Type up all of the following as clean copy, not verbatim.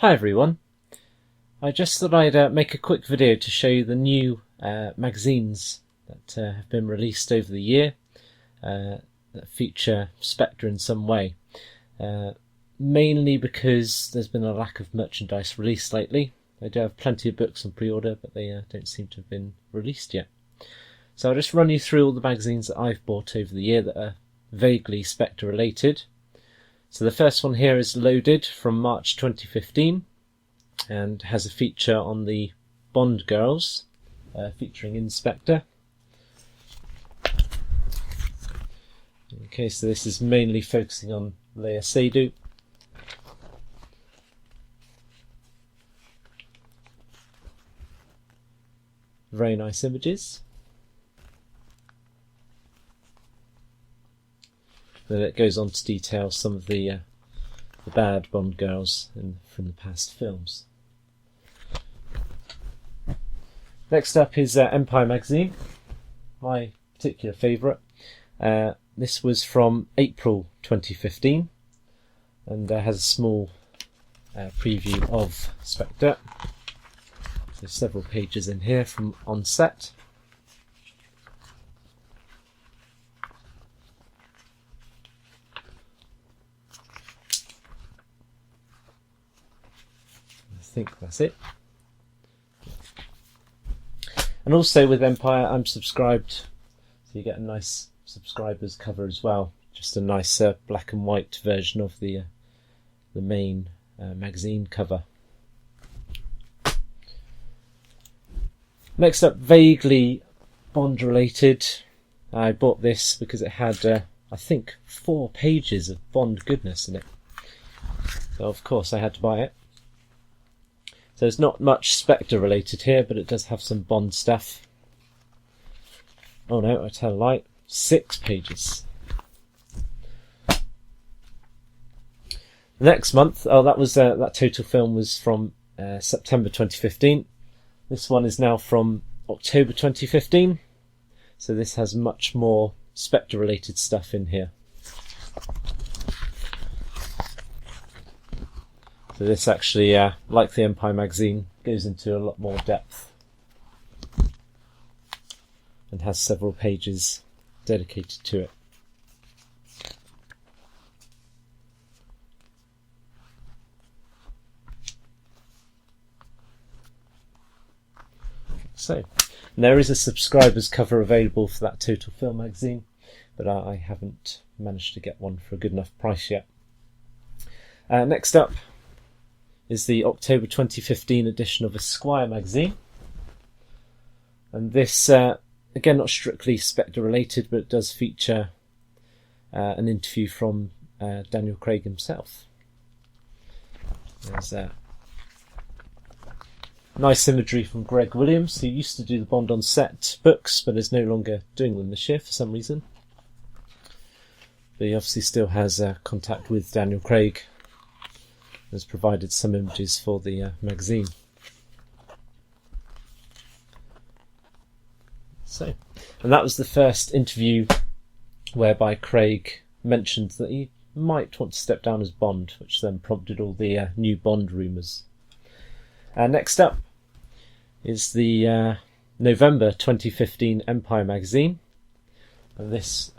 Hi everyone, I just thought I'd make a quick video to show you the new magazines that have been released over the year that feature Spectre in some way, mainly because there's been a lack of merchandise released lately. I do have plenty of books on pre-order, but they don't seem to have been released yet. So I'll just run you through all the magazines that I've bought over the year that are vaguely Spectre related. So the first one here is Loaded from March 2015 and has a feature on the Bond girls featuring Inspector. Okay, so this is mainly focusing on Leia Seydoux. Very nice images. Then it goes on to detail some of the bad Bond girls from the past films. Next up is Empire magazine, my particular favourite. This was from April 2015 and has a small preview of Spectre. There's several pages in here from On Set. I think that's it. And also with Empire I'm subscribed, so you get a nice subscribers cover as well. Just a nice black and white version of the main magazine cover. Next up, vaguely Bond related. I bought this because it had I think 4 pages of Bond goodness in it. So of course I had to buy it. So there's not much Spectre related here, but it does have some Bond stuff. Oh no, I tell a lie. 6 pages. Next month, that total film was from September 2015. This one is now from October 2015. So this has much more Spectre related stuff in here. So this actually, like the Empire magazine, goes into a lot more depth and has several pages dedicated to it. So, there is a subscriber's cover available for that Total Film magazine, but I haven't managed to get one for a good enough price yet. Next up is the October 2015 edition of Esquire magazine. And this, again, not strictly Spectre related, but it does feature an interview from Daniel Craig himself. There's nice imagery from Greg Williams, who used to do the Bond on Set books, but is no longer doing them this year for some reason. But he obviously still has contact with Daniel Craig, has provided some images for the magazine. So, and that was the first interview whereby Craig mentioned that he might want to step down as Bond, which then prompted all the new Bond rumours. Next up is the November 2015 Empire magazine, and this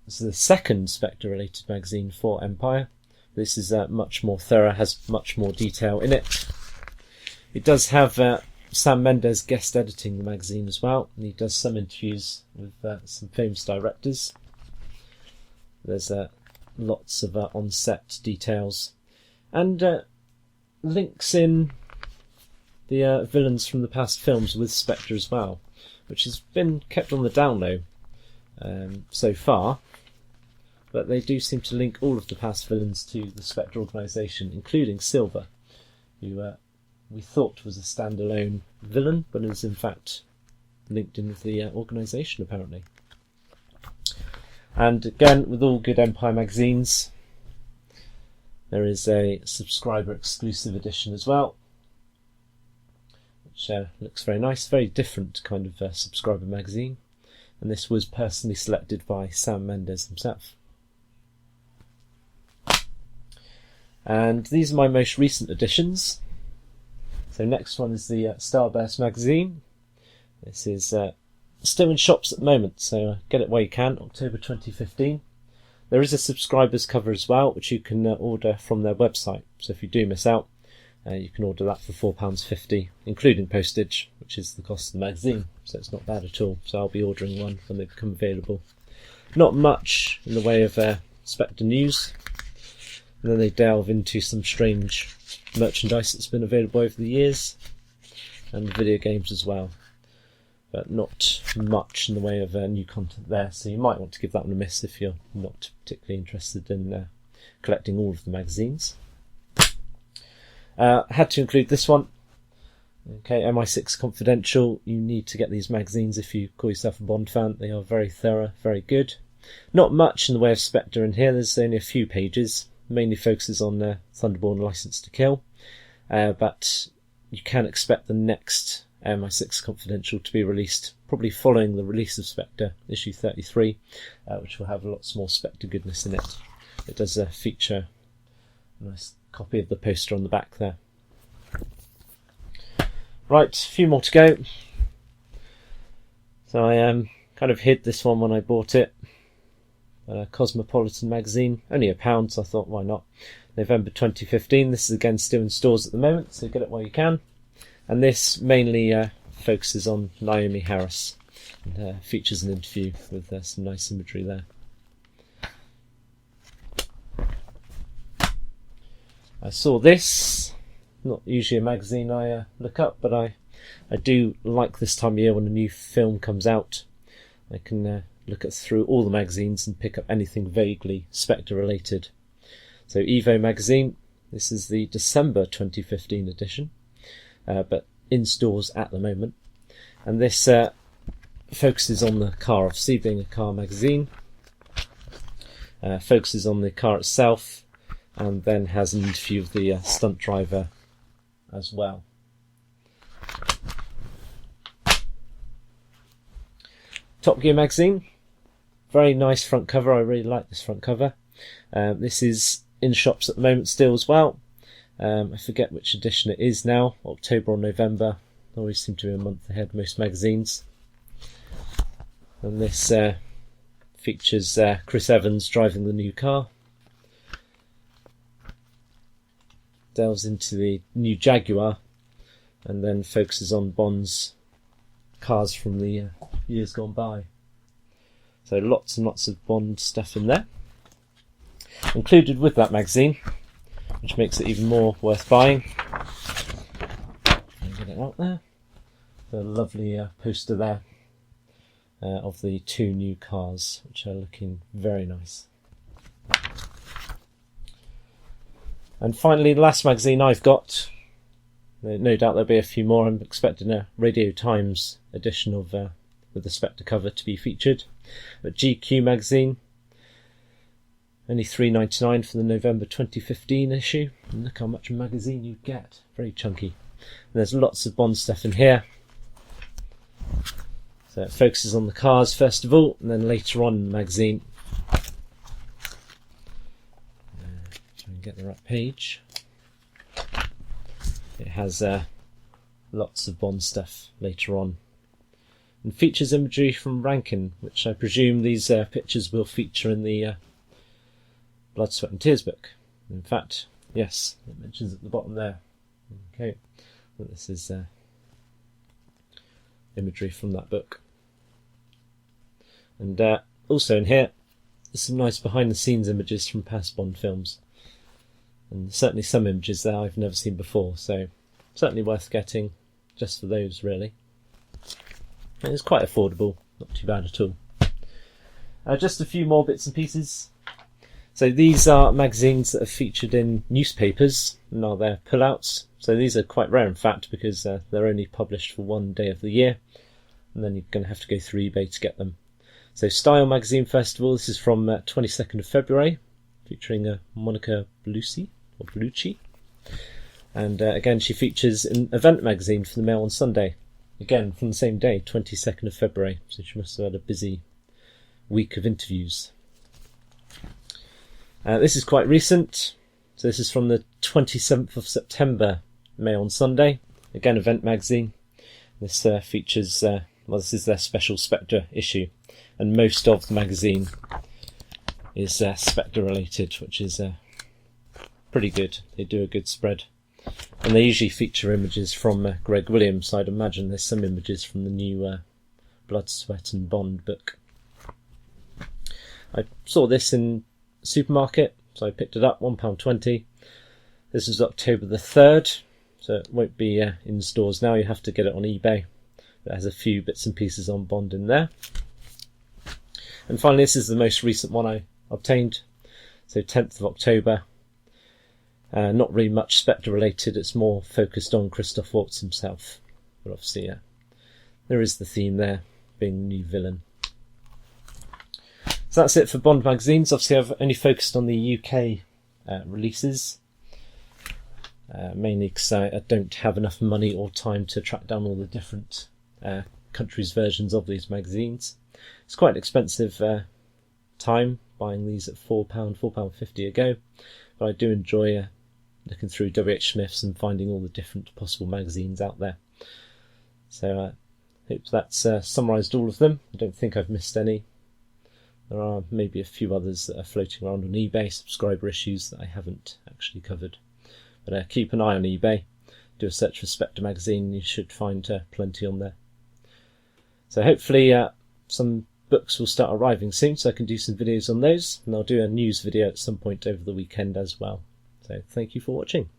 is the second Spectre related magazine for Empire. This is much more thorough, has much more detail in it. It does have Sam Mendes guest editing the magazine as well, and he does some interviews with some famous directors. There's lots of on-set details and links in the villains from the past films with Spectre as well, which has been kept on the down low so far. But they do seem to link all of the past villains to the Spectre organisation, including Silver, who we thought was a standalone villain, but is in fact linked in with the organisation apparently. And again, with all good Empire magazines, there is a subscriber exclusive edition as well, which looks very nice, very different kind of subscriber magazine. And this was personally selected by Sam Mendes himself. And these are my most recent editions. So next one is the Starburst magazine. This is still in shops at the moment, so get it where you can, October 2015. There is a subscribers cover as well, which you can order from their website. So if you do miss out, you can order that for £4.50, including postage, which is the cost of the magazine. So it's not bad at all. So I'll be ordering one when they become available. Not much in the way of Spectre news. And then they delve into some strange merchandise that's been available over the years, and video games as well. But not much in the way of new content there, so you might want to give that one a miss if you're not particularly interested in collecting all of the magazines. Had to include this one. Okay, MI6 Confidential. You need to get these magazines if you call yourself a Bond fan. They are very thorough, very good. Not much in the way of Spectre in here. There's only a few pages. Mainly focuses on Thunderborn License to Kill, but you can expect the next MI6 Confidential to be released probably following the release of Spectre issue 33, which will have lots more Spectre goodness in it. It does feature a nice copy of the poster on the back there. Right, a few more to go. So I kind of hid this one when I bought it. Cosmopolitan magazine, only £1, so I thought why not. November 2015, this is again still in stores at the moment, so get it while you can. And this mainly focuses on Naomi Harris, and features an interview with some nice imagery there. I saw this, not usually a magazine I look up, but I do like this time of year when a new film comes out. I can look through all the magazines and pick up anything vaguely Spectre related. So Evo magazine, this is the December 2015 edition, but in stores at the moment. And this focuses on the car, obviously being a car magazine, focuses on the car itself, and then has an interview of the stunt driver as well. Top Gear magazine, very nice front cover. I really like this front cover. This is in shops at the moment still as well. I forget which edition it is now, October or November. Always seem to be a month ahead of most magazines. And this features Chris Evans driving the new car. Delves into the new Jaguar, and then focuses on Bond's cars from the years gone by. So lots and lots of Bond stuff in there. Included with that magazine, which makes it even more worth buying. Get it out there. The lovely poster there of the two new cars, which are looking very nice. And finally, the last magazine I've got. No doubt there'll be a few more. I'm expecting a Radio Times edition of with the Spectre cover to be featured. But GQ magazine, only £3.99 for the November 2015 issue. And look how much magazine you get. Very chunky. And there's lots of Bond stuff in here. So it focuses on the cars first of all, and then later on in the magazine. Try and get the right page. It has lots of Bond stuff later on, and features imagery from Rankin, which I presume these pictures will feature in the Blood, Sweat and Tears book. In fact, yes, it mentions at the bottom there. Okay, well, this is imagery from that book. And also in here, there's some nice behind the scenes images from past Bond films. And certainly some images there I've never seen before, so certainly worth getting just for those, really. And it's quite affordable, not too bad at all. Just a few more bits and pieces. So these are magazines that are featured in newspapers, and are their pullouts. So these are quite rare, in fact, because they're only published for one day of the year, and then you're going to have to go through eBay to get them. So Style magazine, first of all, this is from 22nd of February, featuring Monica Bellucci. And again, she features an event magazine for the Mail on Sunday, again from the same day, 22nd of February, so she must have had a busy week of interviews. This is quite recent, So this is from the 27th of September, May on Sunday. Again, event magazine. This features, well, this is their special Spectre issue, and most of the magazine is Spectre related, which is pretty good. They do a good spread, and they usually feature images from Greg Williams, so I'd imagine there's some images from the new Blood, Sweat and Bond book. I saw this in the supermarket, so I picked it up, £1.20. This is October the 3rd, so it won't be in stores now. You have to get it on eBay. It has a few bits and pieces on Bond in there. And finally, this is the most recent one I obtained, so 10th of October. Not really much Spectre related, it's more focused on Christoph Waltz himself. But obviously, there is the theme there, being the new villain. So that's it for Bond magazines. Obviously, I've only focused on the UK releases, mainly because I don't have enough money or time to track down all the different countries' versions of these magazines. It's quite an expensive time buying these at £4, £4.50 a go, but I do enjoy looking through WH Smith's and finding all the different possible magazines out there. So I hope that's summarised all of them. I don't think I've missed any. There are maybe a few others that are floating around on eBay, subscriber issues that I haven't actually covered. But keep an eye on eBay. Do a search for Spectre magazine and you should find plenty on there. So hopefully some books will start arriving soon, so I can do some videos on those, and I'll do a news video at some point over the weekend as well. So thank you for watching.